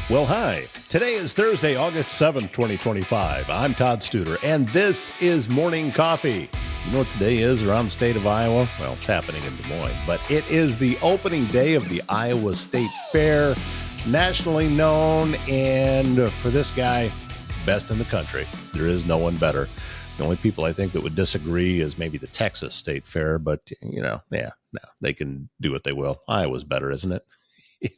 Well, hi. Today is Thursday, August 7th, 2025. I'm Todd Studer, and this is Morning Coffee. You know what today is around the state of Iowa? Well, it's happening in Des Moines, but it is the opening day of the Iowa State Fair, nationally known, and for this guy, best in the country. There is no one better. The only people I think that would disagree is maybe the Texas State Fair, but, no, they can do what they will. Iowa's better, isn't it? Yeah,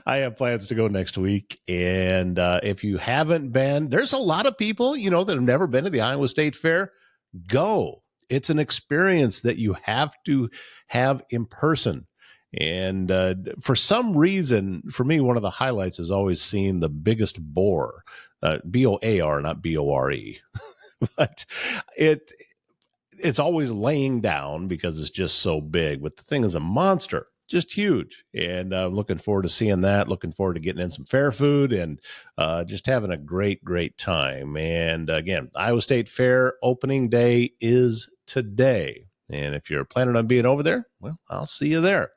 I have plans to go next week. And if you haven't been, there's a lot of people, that have never been to the Iowa State Fair. Go. It's an experience that you have to have in person. And for some reason, for me, one of the highlights is always seeing the biggest boar, B-O-A-R, not B-O-R-E. But it's always laying down because it's just so big. But the thing is a monster. Just huge. And I'm looking forward to seeing that, looking forward to getting in some fair food and just having a great, great time. And again, Iowa State Fair opening day is today. And if you're planning on being over there, well, I'll see you there.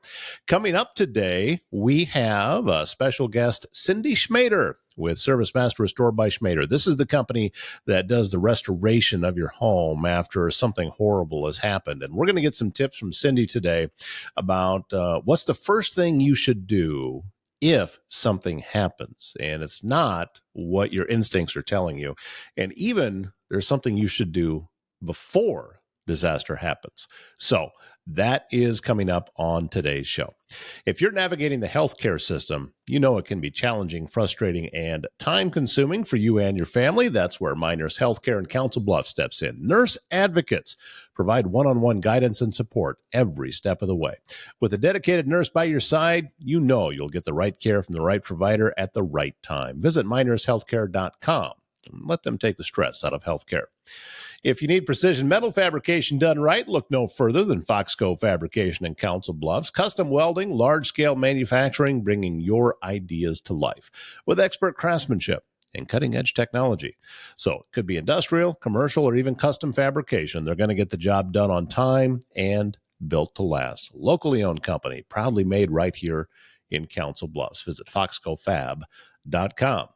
Coming up today, we have a special guest, Cindy Schmader, with Service Master Restore by Schmader. This is the company that does the restoration of your home after something horrible has happened. And we're going to get some tips from Cindy today about what's the first thing you should do if something happens. And it's not what your instincts are telling you. And even there's something you should do before disaster happens. So that is coming up on today's show. If you're navigating the healthcare system, you know it can be challenging, frustrating, and time-consuming for you and your family. That's where My Nurse Healthcare in Council Bluffs steps in. Nurse advocates provide one-on-one guidance and support every step of the way. With a dedicated nurse by your side, you know you'll get the right care from the right provider at the right time. Visit mynursehealthcare.com and let them take the stress out of healthcare. If you need precision metal fabrication done right, look no further than Foxco Fabrication in Council Bluffs. Custom welding, large-scale manufacturing, bringing your ideas to life with expert craftsmanship and cutting-edge technology. So it could be industrial, commercial, or even custom fabrication. They're going to get the job done on time and built to last. Locally owned company, proudly made right here in Council Bluffs. Visit foxcofab.com.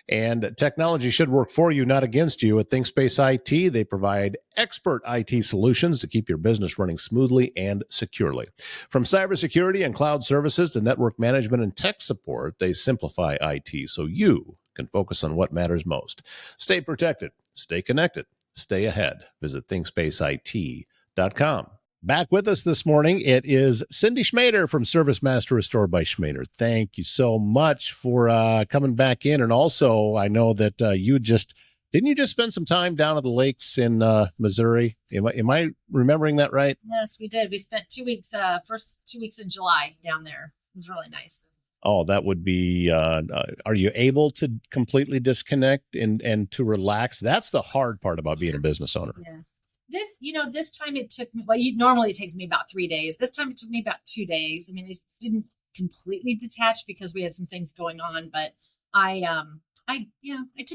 And technology should work for you, not against you. At ThinkSpace IT, they provide expert IT solutions to keep your business running smoothly and securely. From cybersecurity and cloud services to network management and tech support, they simplify IT so you can focus on what matters most. Stay protected, stay connected, stay ahead. Visit ThinkSpaceIT.com. Back with us this morning, it is Cindy Schmader from Service Master Restore by Schmader. Thank you so much for coming back in. And also, I know that didn't you just spend some time down at the lakes in Missouri? Am I remembering that right? Yes, we did. We spent 2 weeks, first 2 weeks in July down there. It was really nice. Oh, that would be, are you able to completely disconnect and to relax? That's the hard part about being a business owner. Yeah. This time it took me, normally it takes me about 3 days. This time it took me about 2 days. I mean, I didn't completely detach because we had some things going on, but I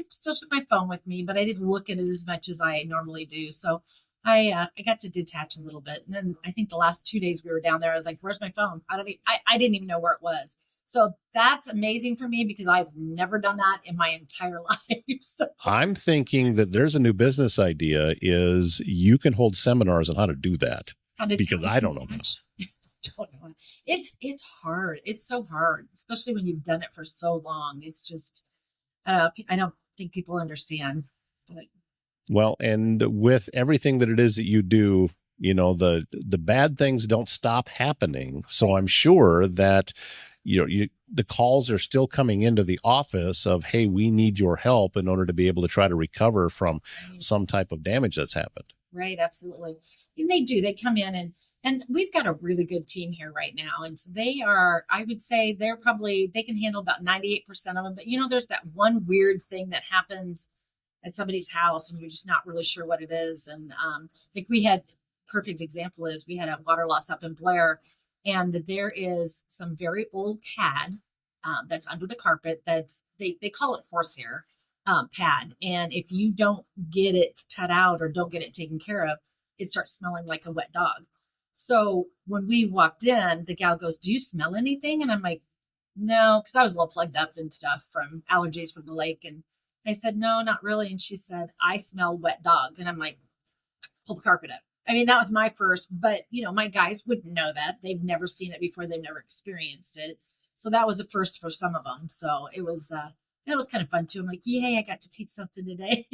still took my phone with me, but I didn't look at it as much as I normally do. So I got to detach a little bit. And then I think the last 2 days we were down there, I was like, where's my phone? I didn't even know where it was. So that's amazing for me because I've never done that in my entire life. So I'm thinking that there's a new business idea is you can hold seminars on how to do that because I don't know. Don't know. It's hard. It's so hard, especially when you've done it for so long. It's just, I don't think people understand. But. Well, and with everything that it is that you do, the bad things don't stop happening. So I'm sure that the calls are still coming into the office of, hey, we need your help in order to be able to try to recover from some type of damage that's happened. Right. Absolutely. And they do. They come in and we've got a really good team here right now. And so they are, I would say they can handle about 98% of them. But there's that one weird thing that happens at somebody's house and you're just not really sure what it is. And like we had, perfect example is we had a water loss up in Blair. And there is some very old pad that's under the carpet. They call it horsehair pad. And if you don't get it cut out or don't get it taken care of, it starts smelling like a wet dog. So when we walked in, the gal goes, "Do you smell anything?" And I'm like, No, because I was a little plugged up and stuff from allergies from the lake. And I said, no, not really. And she said, I smell wet dog. And I'm like, pull the carpet up. I mean, that was my first, but my guys wouldn't know that. They've never seen it before. They've never experienced it. So that was a first for some of them. So it was kind of fun too. I'm like, yay, I got to teach something today.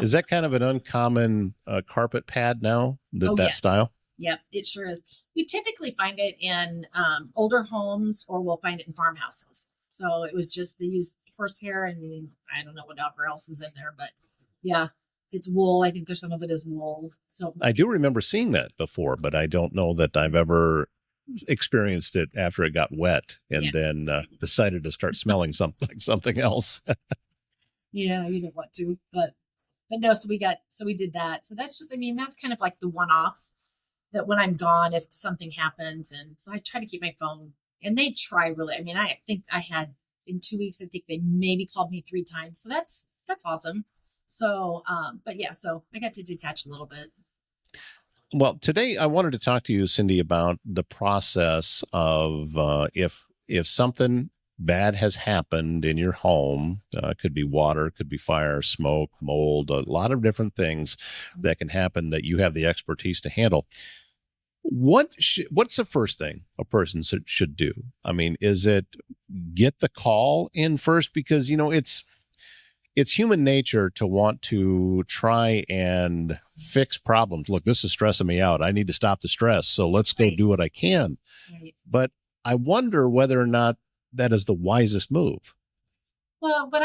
Is that kind of an uncommon carpet pad now, Oh, that yeah. style? Yep, it sure is. We typically find it in older homes or we'll find it in farmhouses. So it was just they used horsehair and I don't know whatever else is in there, but yeah, it's wool. I think there's some of it is wool. So I do remember seeing that before, but I don't know that I've ever experienced it after it got wet yeah, and then decided to start smelling something else. yeah, you didn't want to, but no. So we did that. So that's just I mean that's kind of like the one offs that when I'm gone, if something happens, and so I try to keep my phone. And they try really. I mean, I think I had in 2 weeks. I think they maybe called me 3 times. So that's awesome. So, but yeah, so I got to detach a little bit. Well, today I wanted to talk to you, Cindy, about the process of if something bad has happened in your home. Could be water, could be fire, smoke, mold, a lot of different things that can happen that you have the expertise to handle. What's the first thing a person should do? I mean, is it get the call in first? Because it's human nature to want to try and fix problems. Look, this is stressing me out. I need to stop the stress. So let's go Right. do what I can. Right. But I wonder whether or not that is the wisest move. Well, but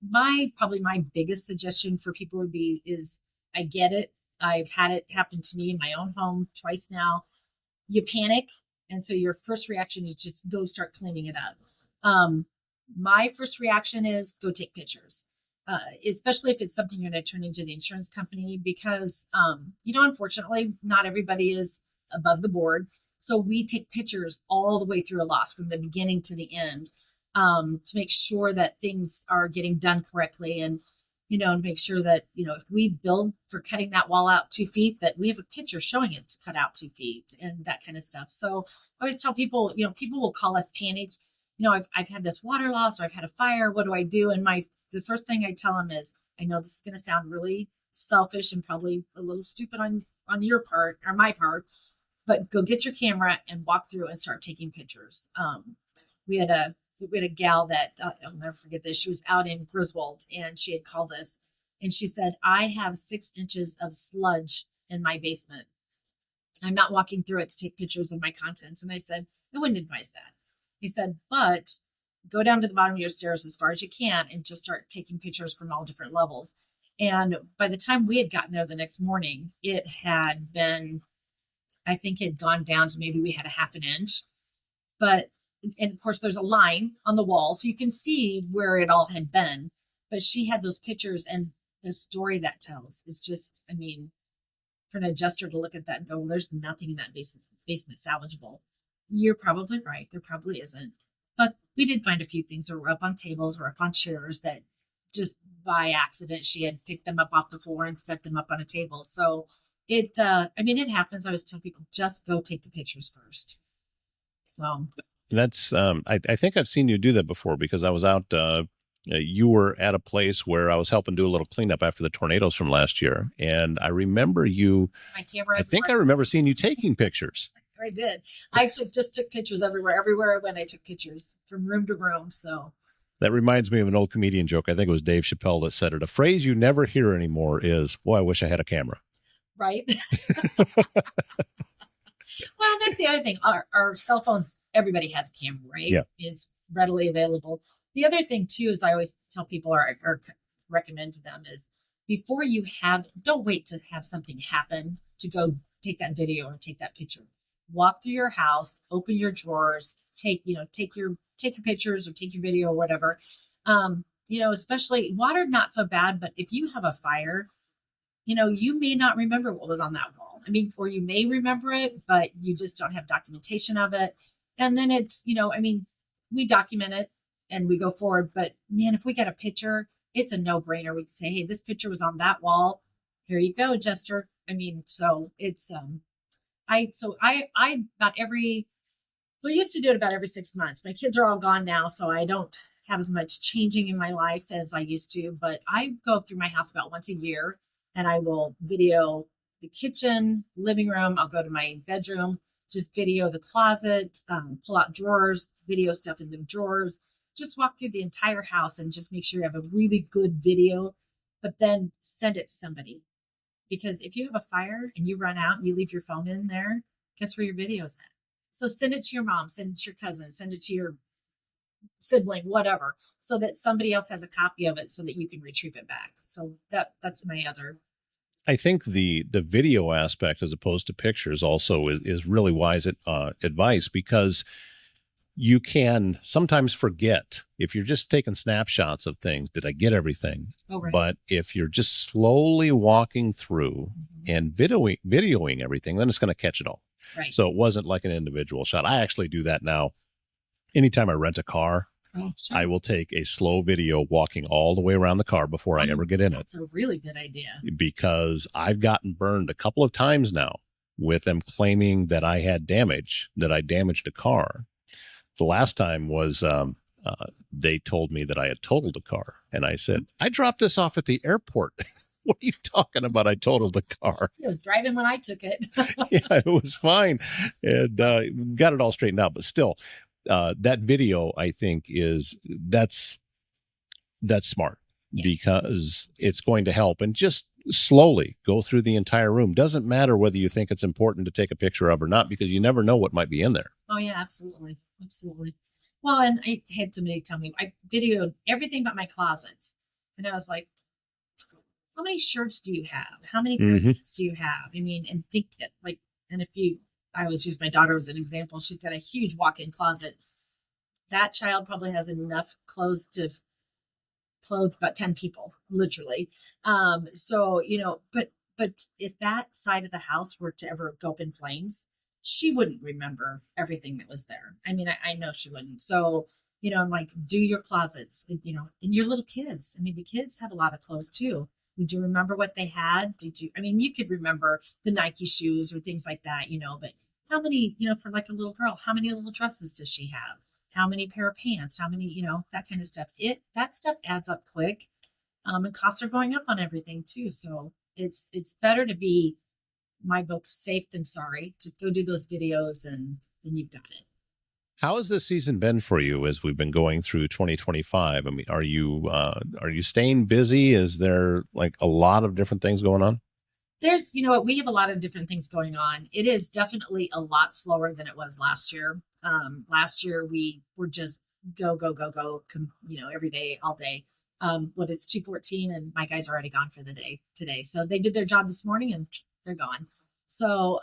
my probably my biggest suggestion for people would be is I get it. I've had it happen to me in my own home twice now. You panic, and so your first reaction is just go start cleaning it up. Um, my first reaction is go take pictures, especially if it's something you're going to turn into the insurance company because unfortunately, not everybody is above the board. So we take pictures all the way through a loss from the beginning to the end to make sure that things are getting done correctly and to make sure that if we build for cutting that wall out 2 feet that we have a picture showing it's cut out 2 feet and that kind of stuff. So I always tell people people will call us panicked. I've had this water loss or I've had a fire, what do I do? And the first thing I tell them is I know this is going to sound really selfish and probably a little stupid on your part or my part, but go get your camera and walk through and start taking pictures. We had a gal that I'll never forget this. She was out in Griswold and she had called us and she said, I have 6 inches of sludge in my basement. I'm not walking through it to take pictures of my contents. And I said, I wouldn't advise that. He said, but go down to the bottom of your stairs as far as you can and just start taking pictures from all different levels. And by the time we had gotten there the next morning, it had been, I think it had gone down to maybe we had a half an inch. But and of course there's a line on the wall so you can see where it all had been, but she had those pictures and the story that tells is just I mean for an adjuster to look at that and go, well, there's nothing in that basement salvageable. You're probably right, there probably isn't, but we did find a few things that were up on tables or up on chairs that just by accident she had picked them up off the floor and set them up on a table. So it happens. I always tell people just go take the pictures first. So That's I think I've seen you do that before because I was out. You were at a place where I was helping do a little cleanup after the tornadoes from last year, and I remember you. my camera I think everywhere. I remember seeing you taking pictures. I did. Just took pictures everywhere. Everywhere I went, I took pictures from room to room. So That reminds me of an old comedian joke. I think it was Dave Chappelle that said it. A phrase you never hear anymore is, "Boy, I wish I had a camera." right. Well, that's the other thing. Our cell phones, everybody has a camera, right? Yeah. Is readily available. The other thing too is I always tell people or recommend to them is before you have, don't wait to have something happen to go take that video or take that picture. Walk through your house, open your drawers, take your pictures or take your video or whatever. Especially water, not so bad, but if you have a fire, you may not remember what was on that wall. I mean, or you may remember it, but you just don't have documentation of it. And then we document it and we go forward. But man, if we get a picture, it's a no brainer. We can say, hey, this picture was on that wall. Here you go, Jester. I mean, so it's, I about every We used to do it about every 6 months. My kids are all gone now, so I don't have as much changing in my life as I used to. But I go through my house about once a year, and I will video the kitchen, living room. I'll go to my bedroom, just video the closet, pull out drawers, video stuff in the drawers, just walk through the entire house and just make sure you have a really good video, but then send it to somebody. Because if you have a fire and you run out and you leave your phone in there, guess where your video is at? So send it to your mom, send it to your cousin, send it to your sibling, whatever, so that somebody else has a copy of it so that you can retrieve it back. So that's my other. I think the video aspect as opposed to pictures also is really wise advice, because you can sometimes forget if you're just taking snapshots of things. Did I get everything? Oh, right. But if you're just slowly walking through and videoing everything, then it's going to catch it all. Right. So it wasn't like an individual shot. I actually do that now. Anytime I rent a car, Oh, sure. I will take a slow video walking all the way around the car before I ever get in it. That's a really good idea. Because I've gotten burned a couple of times now with them claiming that I had damage, that I damaged a car. The last time was they told me that I had totaled a car. And I said, I dropped this off at the airport. What are you talking about? I totaled the car. It was driving when I took it. Yeah, it was fine. And got it all straightened out. But still, that video, I think, that's smart. Yeah. Because it's going to help. And just slowly go through the entire room. Doesn't matter whether you think it's important to take a picture of or not, because you never know what might be in there. Oh, yeah, absolutely. Absolutely. Well, and I had somebody tell me, I videoed everything but my closets. And I was like, how many shirts do you have? How many pants do you have? I mean, and think that, like, and if you, I always use my daughter as an example. She's got a huge walk-in closet. That child probably has enough clothes to clothe about 10 people, literally. So, but if that side of the house were to ever go up in flames, she wouldn't remember everything that was there. I mean, I know she wouldn't. So, I'm like, do your closets, and your little kids. I mean, the kids have a lot of clothes too. Did you remember what they had? I mean, you could remember the Nike shoes or things like that, but how many, for like a little girl, how many little dresses does she have? How many pair of pants? How many, that kind of stuff. That stuff adds up quick. And costs are going up on everything too. So it's better to be, my book, safe than sorry. Just go do those videos and then you've got it. How has this season been for you as we've been going through 2025? I mean, are you staying busy? Is there like a lot of different things going on? There's, we have a lot of different things going on. It is definitely a lot slower than it was last year. Last year we were just go, go, go, go, every day, all day. But it's 2:14 and my guys are already gone for the day today. So they did their job this morning and they're gone. So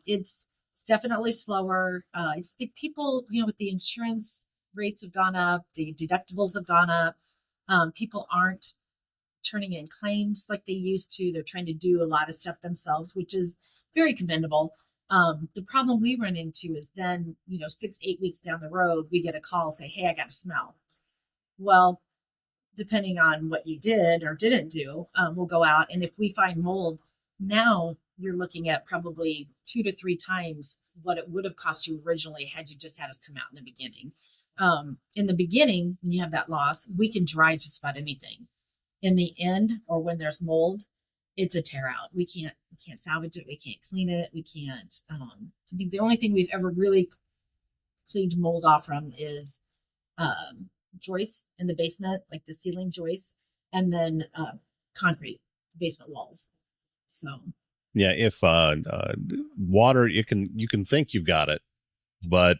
it's definitely slower. I just think people, with the insurance rates have gone up, the deductibles have gone up. People aren't turning in claims like they used to. They're trying to do a lot of stuff themselves, which is very commendable. The problem we run into is then, 6-8 weeks down the road, we get a call, say, hey, I got a smell. Well, depending on what you did or didn't do, we'll go out. And if we find mold, now you're looking at probably 2 to 3 times what it would have cost you originally had you just had us come out in the beginning. In the beginning, when you have that loss, we can dry just about anything. In the end, or when there's mold, it's a tear out. We can't salvage it. We can't clean it. We can't. I think the only thing we've ever really cleaned mold off from is joists in the basement, like the ceiling joists, and then concrete basement walls. So yeah, if water, you can think you've got it, but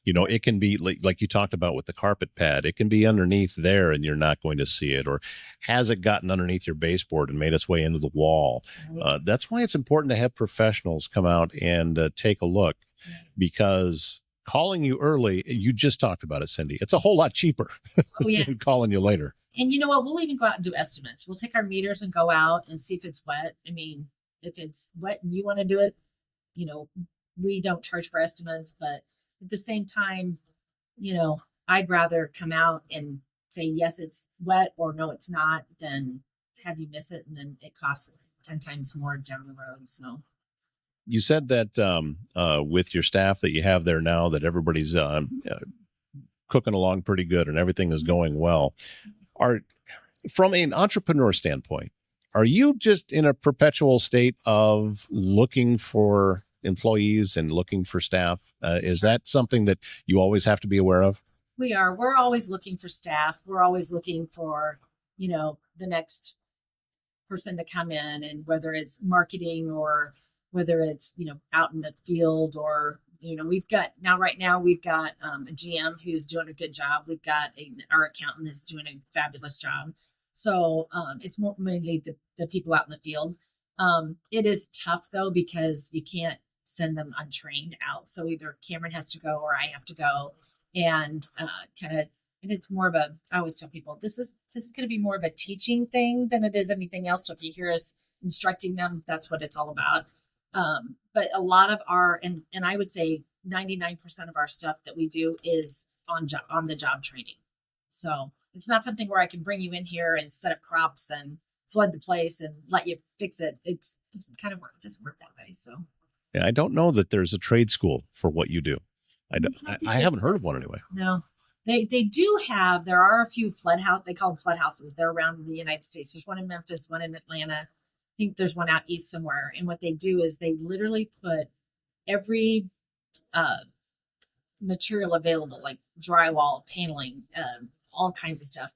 it can be like you talked about with the carpet pad. It can be underneath there and you're not going to see it. Or has it gotten underneath your baseboard and made its way into the wall? That's why it's important to have professionals come out and take a look, because calling you early, you just talked about it, Cindy. It's a whole lot cheaper than calling you later. And you know what? We'll even go out and do estimates. We'll take our meters and go out and see if it's wet. I mean, if it's wet and you want to do it, we don't charge for estimates, but at the same time, I'd rather come out and say, yes, it's wet, or no, it's not, than have you miss it. And then it costs 10 times more down the road. So You said that with your staff that you have there now, that everybody's cooking along pretty good and everything is going well. Are From an entrepreneur standpoint, are you just in a perpetual state of looking for employees and looking for staff? Is that something that you always have to be aware of? We are. We're always looking for staff. We're always looking for, the next person to come in, and whether it's marketing or whether it's, out in the field, or, right now we've got a GM who's doing a good job. We've got our accountant is doing a fabulous job. So it's more mainly the people out in the field. It is tough though, because you can't send them untrained out. So either Cameron has to go or I have to go, and and it's more of I always tell people, this is going to be more of a teaching thing than it is anything else. So if you hear us instructing them, that's what it's all about. But a lot of and I would say 99% of our stuff that we do is on the job training. So it's not something where I can bring you in here and set up props and flood the place and let you fix it. It doesn't work that way. So Yeah, I don't know that there's a trade school for what you do. I haven't heard of one anyway. No, they do have. There are a few flood house. They call them flood houses. They're around the United States. There's one in Memphis, one in Atlanta. I think there's one out east somewhere. And what they do is they literally put every material available, like drywall, paneling, all kinds of stuff,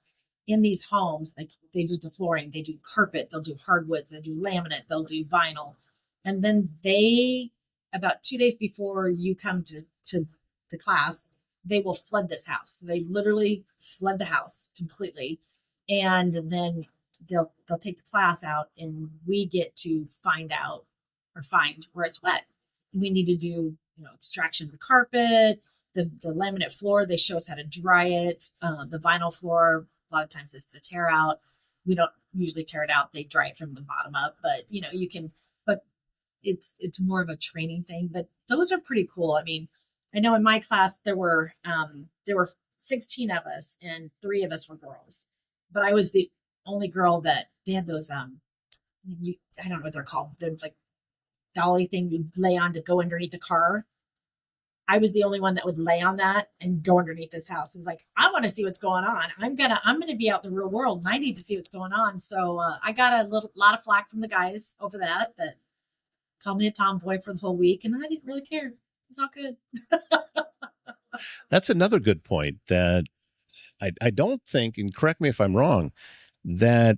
in these homes. Like they do the flooring, they do carpet, they'll do hardwoods, they do laminate, they'll do vinyl, and then about 2 days before you come to the class, they will flood this house. So they literally flood the house completely, and then they'll take the class out, and we get to find where it's wet. We need to do extraction of the carpet, the laminate floor. They show us how to dry it. The vinyl floor, a lot of times it's the tear out. We don't usually tear it out. They dry it from the bottom up, but you can. But it's more of a training thing. But those are pretty cool. I mean, I know in my class there were 16 of us, and 3 of us were girls, but I was the only girl that they had those I don't know what they're called. They're like dolly thing you lay on to go underneath the car. I was the only one that would lay on that and go underneath this house. It was like, I want to see what's going on. I'm gonna be out in the real world, and I need to see what's going on. So I got a lot of flack from the guys over that called me a tomboy for the whole week, and I didn't really care. It's all good. That's another good point that I don't think, and correct me if I'm wrong, that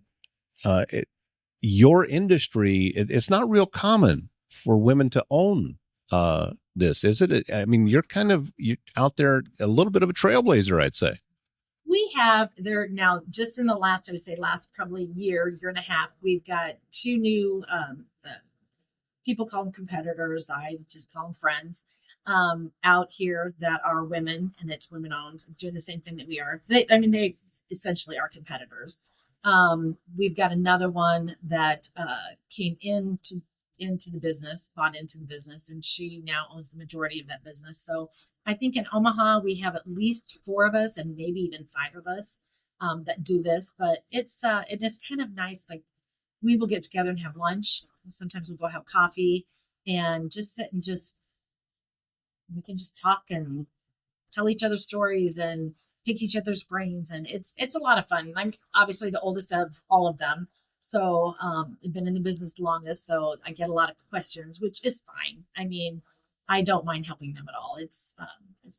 your industry, it's not real common for women to own this, is it? I mean, you're out there a little bit of a trailblazer, I'd say. We have there now, just in the last, I would say last probably year and a half, we've got 2 new people call them competitors. I just call them friends out here that are women, and it's women owned, doing the same thing that we are. They essentially are competitors. We've got another one that came into the business, bought into the business, and she now owns the majority of that business. So I think in Omaha we have at least 4 of us, and maybe even 5 of us that do this. But it is kind of nice. Like we will get together and have lunch. Sometimes we'll go have coffee and just sit and we can just talk and tell each other stories and pick each other's brains, and it's a lot of fun. I'm obviously the oldest of all of them, so I've been in the business the longest, so I get a lot of questions, which is fine. I mean, I don't mind helping them at all. It's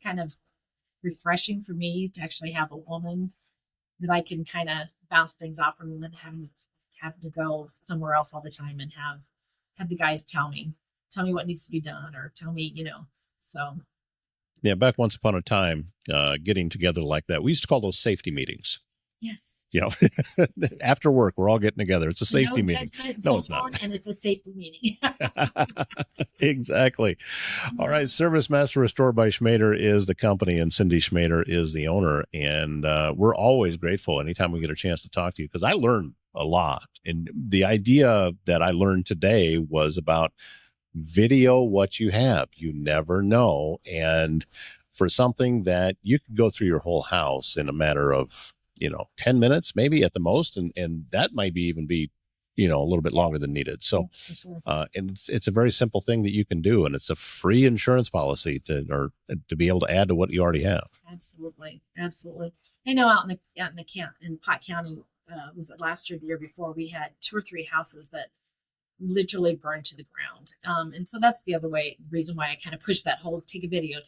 kind of refreshing for me to actually have a woman that I can kind of bounce things off from, and then having to go somewhere else all the time and have the guys tell me what needs to be done, or tell me, so. Yeah, back once upon a time, getting together like that, we used to call those safety meetings. Yes. After work, we're all getting together. It's a safety meeting. No, it's not. And it's a safety meeting. Exactly. All right. Service Master Restored by Schmader is the company, and Cindy Schmader is the owner. And we're always grateful anytime we get a chance to talk to you, because I learned a lot. And the idea that I learned today was about video what you have. You never know. And for something that you could go through your whole house in a matter of 10 minutes, maybe at the most. And that might even be a little bit longer than needed. So, For sure. and it's a very simple thing that you can do, and it's a free insurance policy to be able to add to what you already have. Absolutely. Absolutely. I know out in Pot County, was it last year, the year before, we had 2 or 3 houses that literally burned to the ground. And so that's the other reason why I kind of push that whole take a video.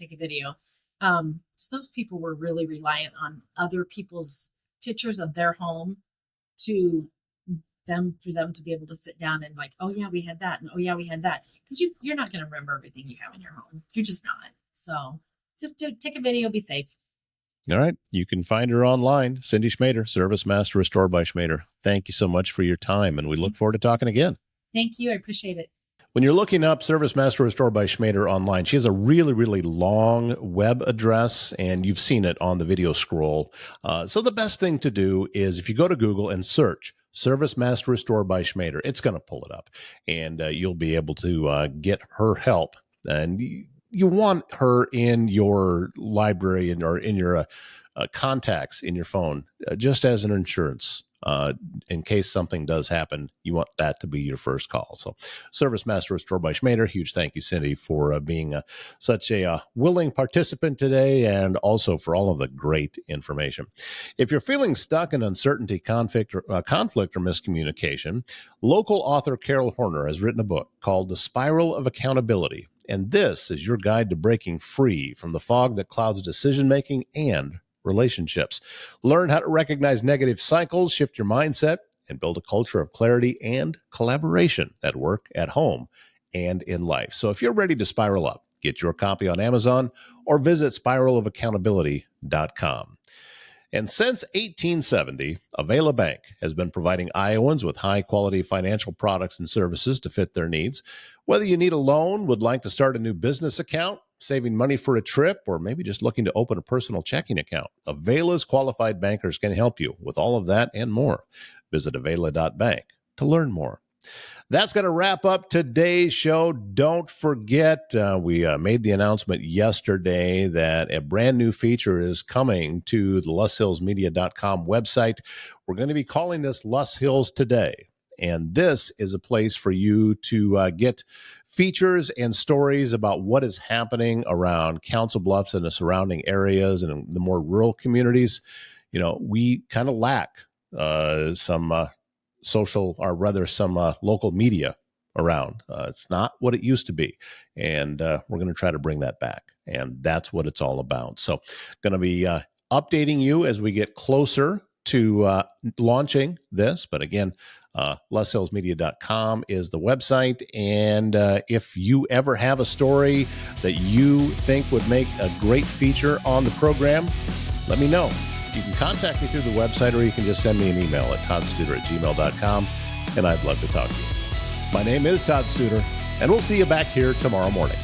So those people were really reliant on other people's pictures of their home for them to be able to sit down and like, oh yeah, we had that. And oh yeah, we had that. Because you're not going to remember everything you have in your home. You're just not. So just take a video, be safe. All right. You can find her online, Cindy Schmader, Service Master Restored by Schmader. Thank you so much for your time, and we look forward to talking again. Thank you. I appreciate it. When you're looking up Service Master Restored by Schmader online, she has a really, really long web address, and you've seen it on the video scroll. So the best thing to do is if you go to Google and search Service Master Restored by Schmader, it's going to pull it up, and you'll be able to get her help. And you want her in your library or in your contacts in your phone, just as an insurance. In case something does happen, you want that to be your first call. So Service Master Restored by Schmader, huge thank you, Cindy, for being such a willing participant today, and also for all of the great information. If you're feeling stuck in uncertainty, conflict, or miscommunication, local author Carol Horner has written a book called The Spiral of Accountability. And this is your guide to breaking free from the fog that clouds decision-making and relationships. Learn how to recognize negative cycles, shift your mindset, and build a culture of clarity and collaboration at work, at home, and in life. So if you're ready to spiral up, get your copy on Amazon or visit spiralofaccountability.com. And since 1870, Avela Bank has been providing Iowans with high-quality financial products and services to fit their needs. Whether you need a loan, would like to start a new business account, saving money for a trip, or maybe just looking to open a personal checking account, Avela's qualified bankers can help you with all of that and more. Visit avela.bank to learn more. That's going to wrap up today's show. Don't forget, we made the announcement yesterday that a brand new feature is coming to the LusHillsMedia.com website. We're going to be calling this Lus Hills Today. And this is a place for you to get features and stories about what is happening around Council Bluffs and the surrounding areas and the more rural communities. We kind of lack some social, or rather some local media around. It's not what it used to be. And we're going to try to bring that back. And that's what it's all about. So going to be updating you as we get closer to launching this. But again, LusHillsMedia.com is the website. And if you ever have a story that you think would make a great feature on the program, let me know. You can contact me through the website, or you can just send me an email at toddstuder@gmail.com, and I'd love to talk to you. My name is Todd Studer, and we'll see you back here tomorrow morning.